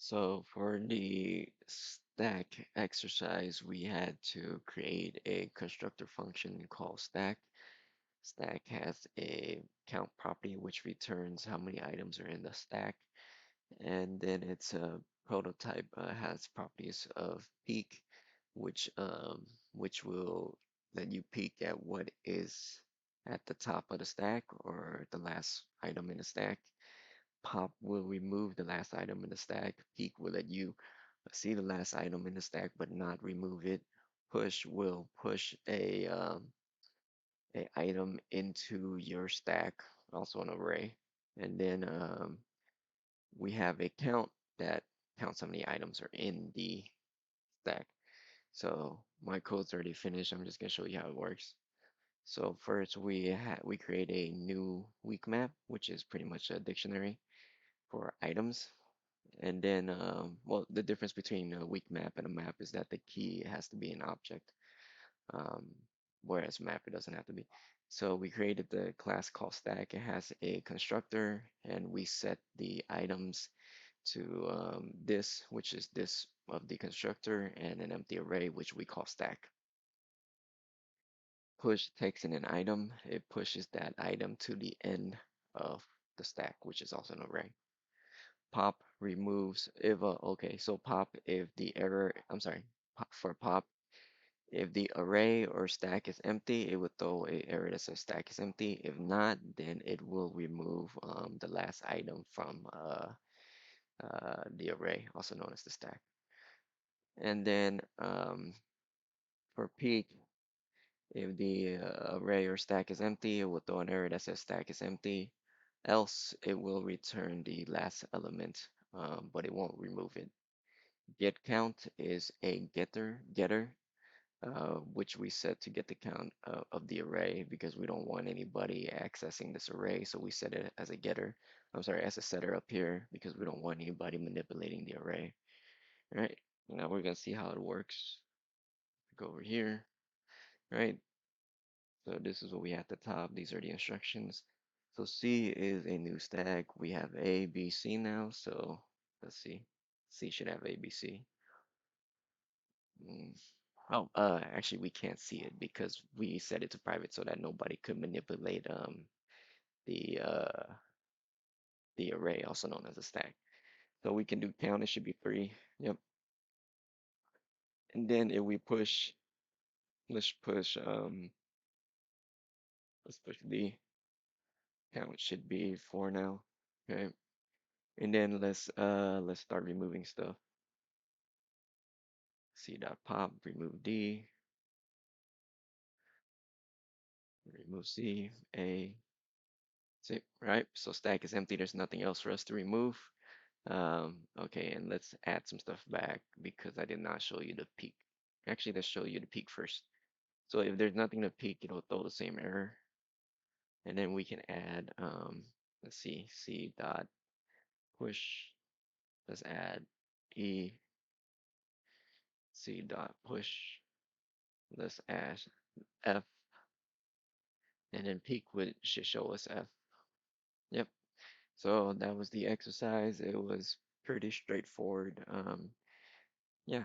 So for the stack exercise, we had to create a constructor function called stack. Stack has a count property which returns how many items are in the stack, and then its a prototype has properties of peek, which will let you peek at what is at the top of the stack or the last item in the stack. Pop will remove the last item in the stack. Peek will let you see the last item in the stack but not remove it. Push will push a item into your stack, also an array. And then we have a count that counts how many items are in the stack. So my code's already finished. I'm just gonna show you how it works. So first we create a new weak map, which is pretty much a dictionary for items. And then, well, the difference between a weak map and a map is that the key has to be an object, um, whereas map it doesn't have to be. So we created the class called stack. It has a constructor, and we set the items to this, which is this of the constructor, and an empty array, which we call stack. Push takes in an item. It pushes that item to the end of the stack, which is also an array. Pop removes if okay, so pop if the error, I'm sorry, for pop, if the array or stack is empty, it would throw a error that says stack is empty. If not, then it will remove the last item from the array, also known as the stack. And then for peek, if the array or stack is empty, it will throw an error that says stack is empty. Else, it will return the last element, but it won't remove it. Get count is a getter, which we set to get the count of the array because we don't want anybody accessing this array. So we set it as a getter. I'm sorry, as a setter up here because we don't want anybody manipulating the array. All right, now we're gonna see how it works. Go over here. All right, so this is what we have at the top. These are the instructions. So C is a new stack. We have A, B, C now. So let's see. C should have A, B, C. Mm. Oh, actually, we can't see it because we set it to private so that nobody could manipulate the uh the array, also known as a stack. So we can do count. It should be 3. Yep. And then if we push, let's push let's push D. Count should be 4 now. Okay. And then let's start removing stuff. C dot pop, remove D, remove C, A, C, right? So stack is empty. There's nothing else for us to remove. Okay, and let's add some stuff back because I did not show you the peak. Actually, let's show you the peak first. So if there's nothing to peak, it'll throw the same error. And then we can add, let's see, C dot push. Let's add E, C dot push. Let's add F, and then peak would should show us F. Yep. So that was the exercise. It was pretty straightforward. Yeah.